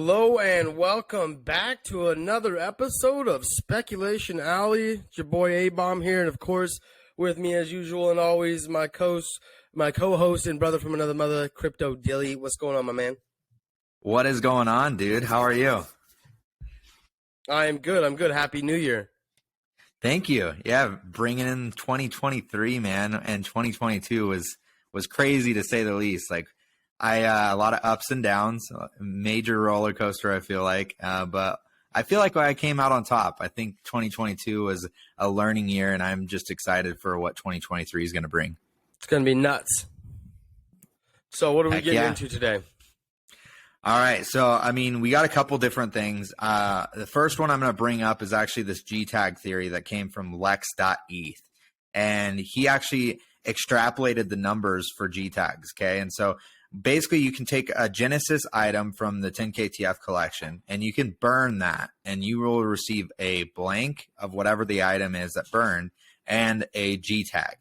Hello and welcome back to another episode of Speculation Alley. It's your boy A-Bomb here, and of course, with me as usual and always, my co-host and brother from another mother, Crypto Dilly. What's going on, my man? What is going on, dude? How are you? I am good. I'm good. Happy New Year. Thank you. Yeah, bringing in 2023, man, and 2022 was crazy to say the least. Like, a lot of ups and downs, major roller coaster, I feel like. But I feel like I came out on top. I think 2022 was a learning year, and I'm just excited for what 2023 is going to bring. It's going to be nuts. So what are we getting into today? All right. So, I mean, we got a couple different things. The first one I'm going to bring up is actually this G-tag theory that came from LexLEX.Eth. And he actually extrapolated the numbers for G-tags, okay? And so basically, you can take a Genesis item from the 10KTF collection, and you can burn that, and you will receive a blank of whatever the item is that burned and a G-tag.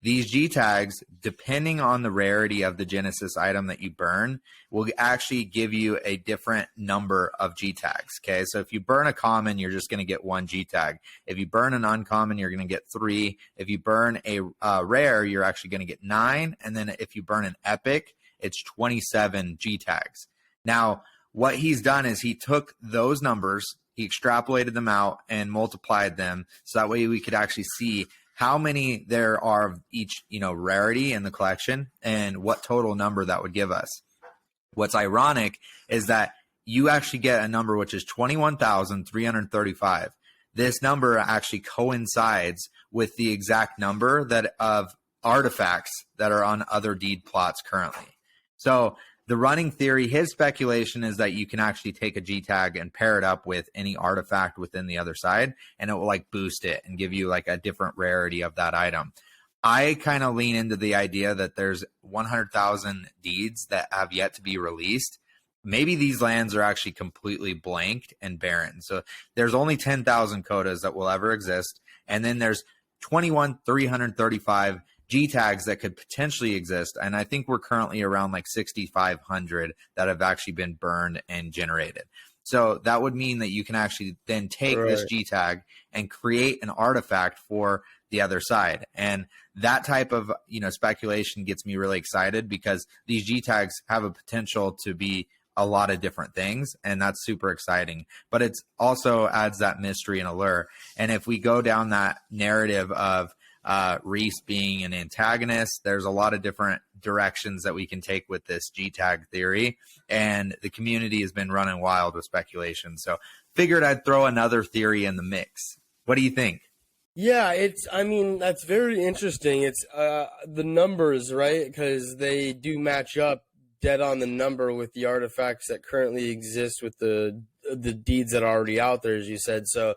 These G-tags, depending on the rarity of the Genesis item that you burn, will actually give you a different number of G-tags, okay? So if you burn a common, you're just going to get one G-tag. If you burn an uncommon, you're going to get 3. If you burn a rare, you're actually going to get 9. And then if you burn an epic, it's 27 G-tags. Now, what he's done is he took those numbers, he extrapolated them out and multiplied them so that way we could actually see how many there are of each, rarity in the collection and what total number that would give us. What's ironic is that you actually get a number which is 21,335. This number actually coincides with the exact number that of artifacts that are on other deed plots currently. So the running theory, his speculation is that you can actually take a G-tag and pair it up with any artifact within the other side, and it will like boost it and give you like a different rarity of that item. I kind of lean into the idea that there's 100,000 deeds that have yet to be released. Maybe these lands are actually completely blanked and barren. So there's only 10,000 codas that will ever exist. And then there's 21,335 G-tags that could potentially exist. And I think we're currently around like 6,500 that have actually been burned and generated. So that would mean that you can actually then take this G-tag and create an artifact for the other side. And that type of, speculation gets me really excited because these G-tags have a potential to be a lot of different things, and that's super exciting. But it's also adds that mystery and allure. And if we go down that narrative of Reese being an antagonist, there's a lot of different directions that we can take with this G-tag theory, and the community has been running wild with speculation. So figured I'd throw another theory in the mix. What do you think? Yeah, that's very interesting. It's the numbers, right? Because they do match up dead on the number with the artifacts that currently exist with the deeds that are already out there, as you said. So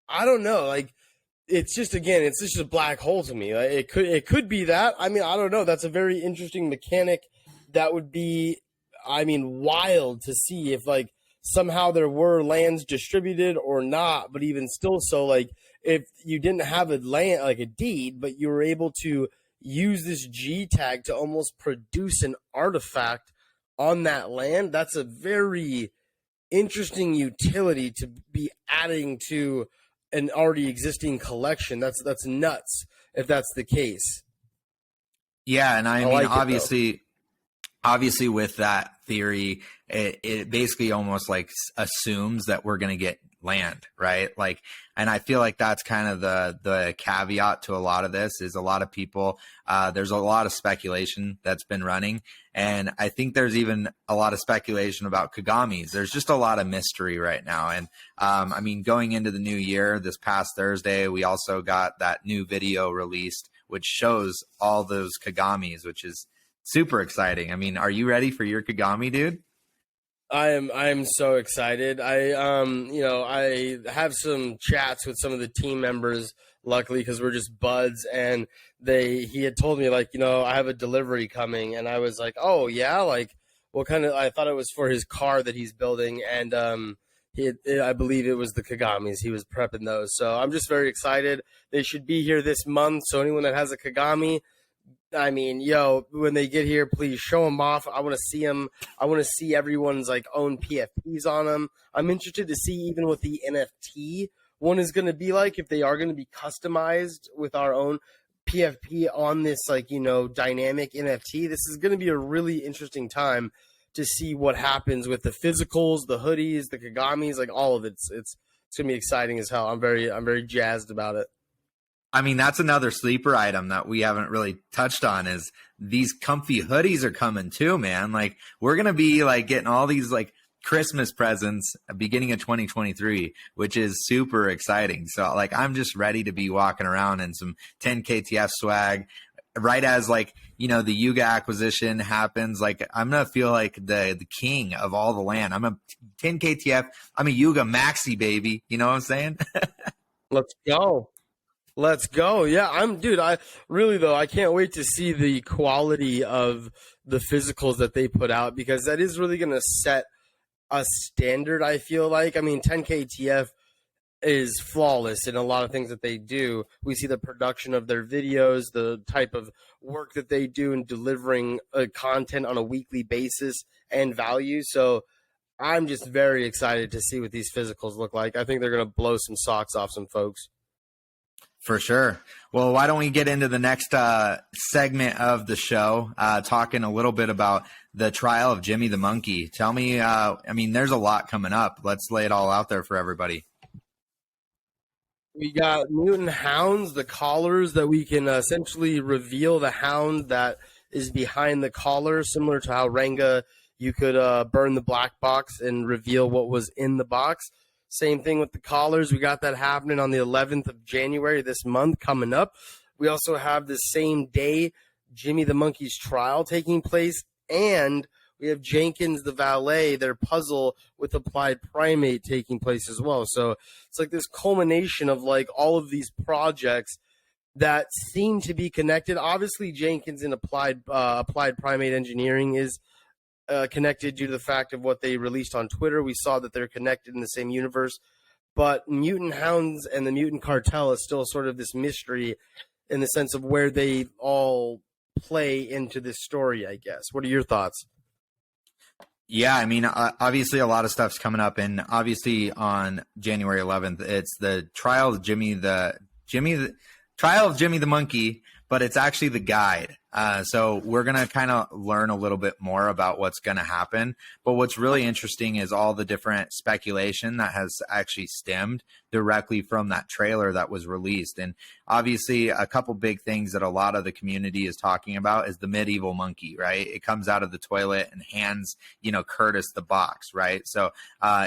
I don't know, like, it's just a black hole to me. It could be that. I don't know. That's a very interesting mechanic. That would be, wild to see if like somehow there were lands distributed or not. But even still, so like if you didn't have a land like a deed, but you were able to use this G tag to almost produce an artifact on that land, that's a very interesting utility to be adding to an already existing collection. That's nuts if that's the case. Yeah, and I mean, obviously with that theory, it basically almost like assumes that we're going to get land, right? Like, and I feel like that's kind of the caveat to a lot of this is a lot of people, there's a lot of speculation that's been running. And I think there's even a lot of speculation about Kagamis. There's just a lot of mystery right now. And going into the new year, this past Thursday, we also got that new video released, which shows all those Kagamis, which is super exciting. Are you ready for your Kagami, dude? I'm so excited. I have some chats with some of the team members, luckily, because we're just buds, and he had told me like, I have a delivery coming, and I was like, oh yeah, like what kind of? I thought it was for his car that he's building, and I believe it was the Kagamis. He was prepping those, so I'm just very excited. They should be here this month. So anyone that has a Kagami, I mean, yo, when they get here, please show them off. I want to see them. I want to see everyone's like own PFPs on them. I'm interested to see even what the NFT one is going to be like, if they are going to be customized with our own PFP on this, like, dynamic NFT. This is going to be a really interesting time to see what happens with the physicals, the hoodies, the Kagamis, like all of it. It's going to be exciting as hell. I'm very jazzed about it. I mean, that's another sleeper item that we haven't really touched on is these comfy hoodies are coming too, man. Like we're going to be like getting all these like Christmas presents beginning of 2023, which is super exciting. So like, I'm just ready to be walking around in some 10KTF swag right as like, the Yuga acquisition happens. Like I'm going to feel like the king of all the land. I'm a 10KTF. I'm a Yuga maxi baby. You know what I'm saying? Let's go. Let's go. Yeah, I really though, I can't wait to see the quality of the physicals that they put out, because that is really going to set a standard, I feel like. I mean, 10KTF is flawless in a lot of things that they do. We see the production of their videos, the type of work that they do in delivering content on a weekly basis and value. So I'm just very excited to see what these physicals look like. I think they're going to blow some socks off some folks. For sure. Well, why don't we get into the next segment of the show, talking a little bit about the trial of Jimmy the Monkey. Tell me, I mean, there's a lot coming up. Let's lay it all out there for everybody. We got mutant hounds, the collars that we can essentially reveal the hound that is behind the collar, similar to how Renga, you could burn the black box and reveal what was in the box. Same thing with the collars. We got that happening on the 11th of January this month coming up. We also have the same day Jimmy the Monkey's trial taking place, and we have Jenkins the Valet, their puzzle with applied primate taking place as well. So it's like this culmination of like all of these projects that seem to be connected. Obviously, Jenkins in applied primate engineering is connected due to the fact of what they released on Twitter. We saw that they're connected in the same universe, but Mutant Hounds and the Mutant Cartel is still sort of this mystery in the sense of where they all play into this story, I guess. What are your thoughts? Yeah, I mean, obviously a lot of stuff's coming up, and obviously on January 11th, it's the trial of Jimmy the Monkey, but it's actually the guide. So we're going to kind of learn a little bit more about what's going to happen. But what's really interesting is all the different speculation that has actually stemmed directly from that trailer that was released. And obviously a couple big things that a lot of the community is talking about is the medieval monkey, right? It comes out of the toilet and hands, Curtis the box, right? So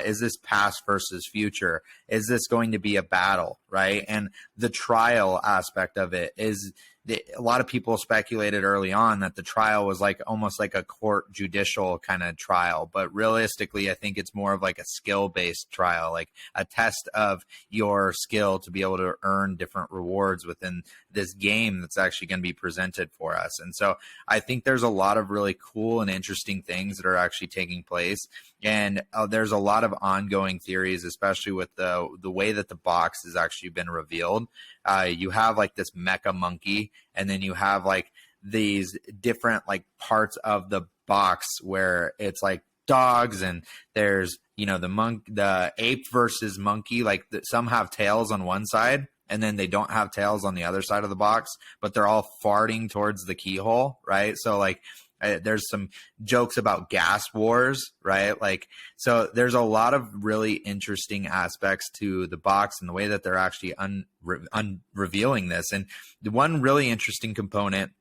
is this past versus future? Is this going to be a battle, right? And the trial aspect of it is, a lot of people speculated early on that the trial was like almost like a court judicial kind of trial, but realistically, I think it's more of like a skill-based trial, like a test of your skill to be able to earn different rewards within this game that's actually going to be presented for us. And so I think there's a lot of really cool and interesting things that are actually taking place. And there's a lot of ongoing theories, especially with the way that the box has actually been revealed. You have like this mecha monkey, and then you have like these different like parts of the box where it's like dogs, and there's the ape versus monkey. Like some have tails on one side, and then they don't have tails on the other side of the box, but they're all farting towards the keyhole, right? So like there's some jokes about gas wars, right? Like, so there's a lot of really interesting aspects to the box and the way that they're actually revealing this. And the one really interesting component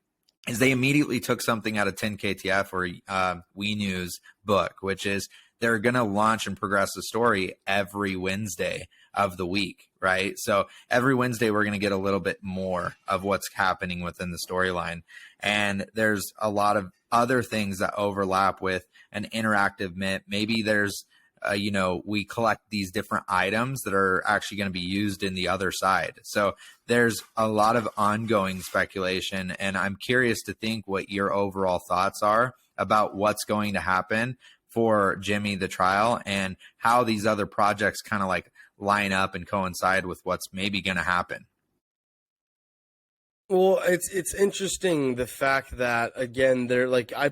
is they immediately took something out of 10KTF or We News book, which is they're going to launch and progress the story every Wednesday of the week, right? So every Wednesday, we're going to get a little bit more of what's happening within the storyline. And there's a lot of other things that overlap with an interactive mint. Maybe there's, we collect these different items that are actually going to be used in the other side. So there's a lot of ongoing speculation, and I'm curious to think what your overall thoughts are about what's going to happen for Jimmy the trial and how these other projects kind of like line up and coincide with what's maybe going to happen. Well, it's interesting the fact that again they're like I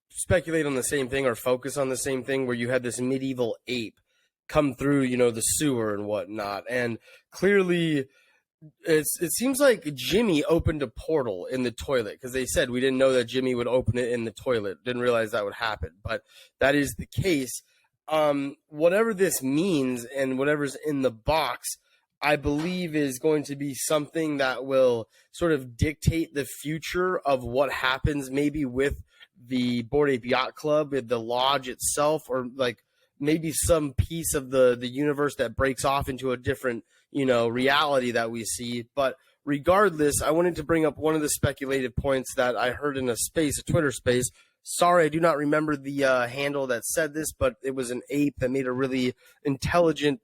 speculate on the same thing or focus on the same thing where you had this medieval ape come through, the sewer and whatnot, and clearly it seems like Jimmy opened a portal in the toilet because they said we didn't know that Jimmy would open it in the toilet. Didn't realize that would happen, but that is the case. Whatever this means and whatever's in the box, I believe is going to be something that will sort of dictate the future of what happens maybe with the Bored Ape Yacht Club, with the lodge itself, or like maybe some piece of the universe that breaks off into a different, reality that we see. But regardless, I wanted to bring up one of the speculative points that I heard in a Twitter space. Sorry, I do not remember the handle that said this, but it was an ape that made a really intelligent,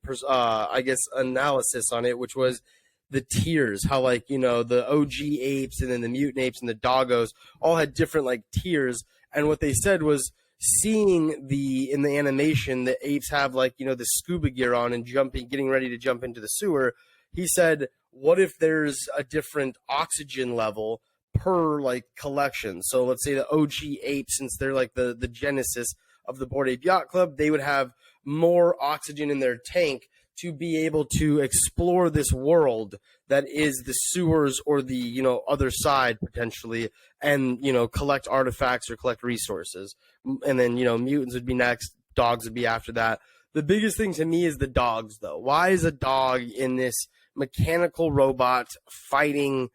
analysis on it, which was the tiers. How, like, the OG apes and then the mutant apes and the doggos all had different, like, tiers. And what they said was seeing in the animation, the apes have, like, the scuba gear on and getting ready to jump into the sewer. He said, what if there's a different oxygen level per like collection? So let's say the OG ape, since they're like the genesis of the Bored Ape Yacht Club, they would have more oxygen in their tank to be able to explore this world that is the sewers or the other side potentially, and collect artifacts or collect resources. And then mutants would be next, dogs would be after that. The biggest thing to me is the dogs, though. Why is a dog in this mechanical robot fighting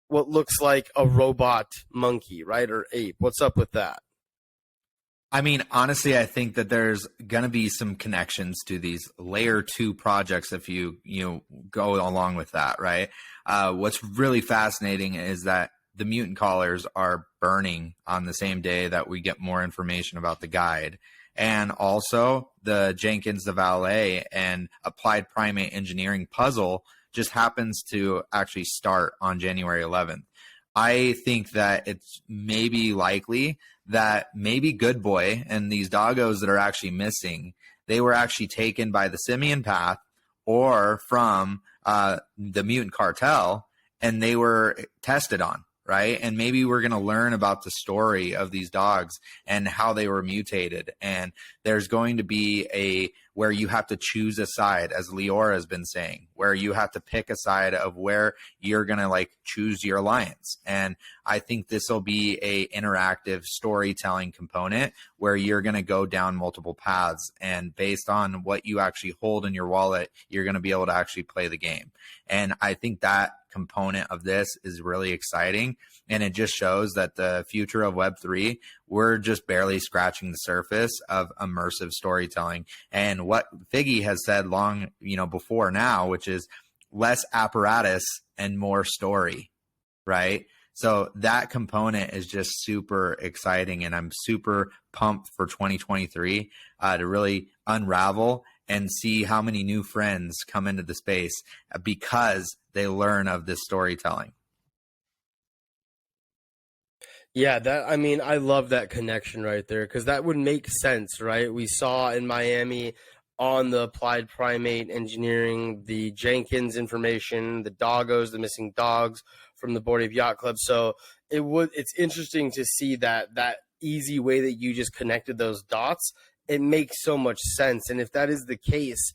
what looks like a robot monkey, right? Or ape? What's up with that? I mean, honestly, I think that there's going to be some connections to these layer 2 projects if you go along with that, right? What's really fascinating is that the mutant collars are burning on the same day that we get more information about the guide. And also the Jenkins the Valet and Applied Primate Engineering puzzle just happens to actually start on January 11th. I think that it's maybe likely that maybe Good Boy and these doggos that are actually missing, they were actually taken by the Simian Path or from the Mutant Cartel, and they were tested on, right? And maybe we're going to learn about the story of these dogs and how they were mutated. And there's going to be where you have to choose a side, as Leora has been saying, where you have to pick a side of where you're going to like choose your alliance. And I think this will be a interactive storytelling component where you're going to go down multiple paths, and based on what you actually hold in your wallet, you're going to be able to actually play the game. And I think that component of this is really exciting, and it just shows that the future of Web3, we're just barely scratching the surface of immersive storytelling. And what Figgy has said long before now, which is less apparatus and more story, right? So that component is just super exciting, and I'm super pumped for 2023 to really unravel and see how many new friends come into the space because they learn of this storytelling. Yeah, I love that connection right there, because that would make sense, right? We saw in Miami on the Applied Primate Engineering, the Jenkins information, the doggos, the missing dogs from the Bored Ape Yacht Club. So it's interesting to see that easy way that you just connected those dots. It makes so much sense. And if that is the case,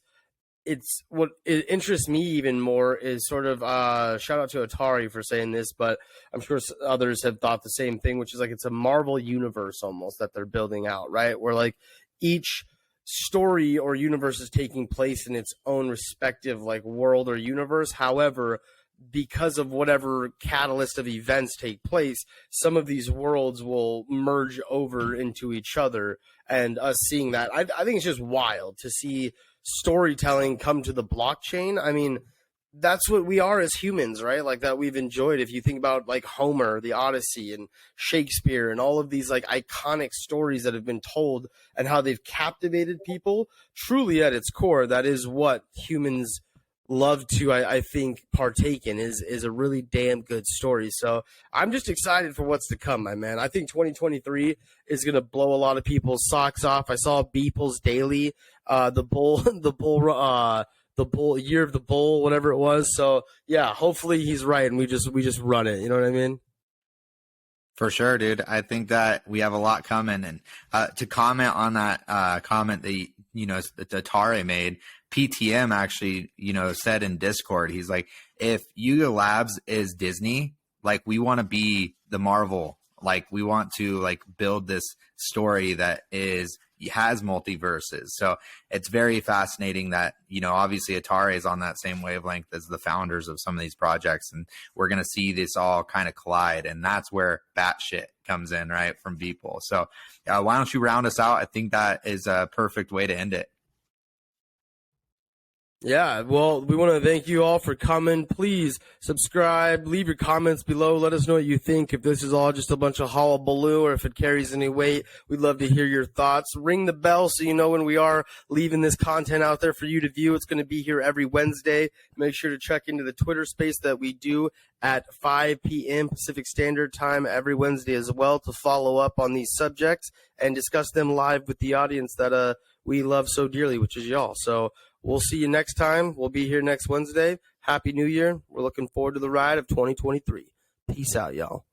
what it interests me even more is sort of shout out to Atari for saying this, but I'm sure others have thought the same thing, which is like it's a Marvel universe almost that they're building out, right? Where like each story or universe is taking place in its own respective like world or universe. However, because of whatever catalyst of events take place, some of these worlds will merge over into each other, and us seeing that, I think it's just wild to see storytelling come to the blockchain. I mean, that's what we are as humans, right? Like that we've enjoyed. If you think about like Homer, the Odyssey, and Shakespeare, and all of these like iconic stories that have been told and how they've captivated people, truly at its core, that is what humans love to, I think, partake in is a really damn good story. So I'm just excited for what's to come, my man. I think 2023 is going to blow a lot of people's socks off. I saw Beeple's Daily, the bull the bull year of the bull, whatever it was. So yeah, hopefully he's right, and we just run it. You know what I mean? For sure, dude. I think that we have a lot coming. And to comment on that comment that that Atari made, PTM actually said in Discord, he's like, if Yuga Labs is Disney, like we want to be the Marvel. Like we want to like build this story that has multiverses. So it's very fascinating that, obviously Atari is on that same wavelength as the founders of some of these projects. And we're going to see this all kind of collide. And that's where batshit comes in, right, from people. So why don't you round us out? I think that is a perfect way to end it. Yeah, well, we want to thank you all for coming. Please subscribe, leave your comments below. Let us know what you think. If this is all just a bunch of hullabaloo or if it carries any weight, we'd love to hear your thoughts. Ring the bell so you know when we are leaving this content out there for you to view. It's going to be here every Wednesday. Make sure to check into the Twitter space that we do at 5 p.m. Pacific Standard Time every Wednesday as well to follow up on these subjects and discuss them live with the audience that we love so dearly, which is y'all. So we'll see you next time. We'll be here next Wednesday. Happy New Year. We're looking forward to the ride of 2023. Peace out, y'all.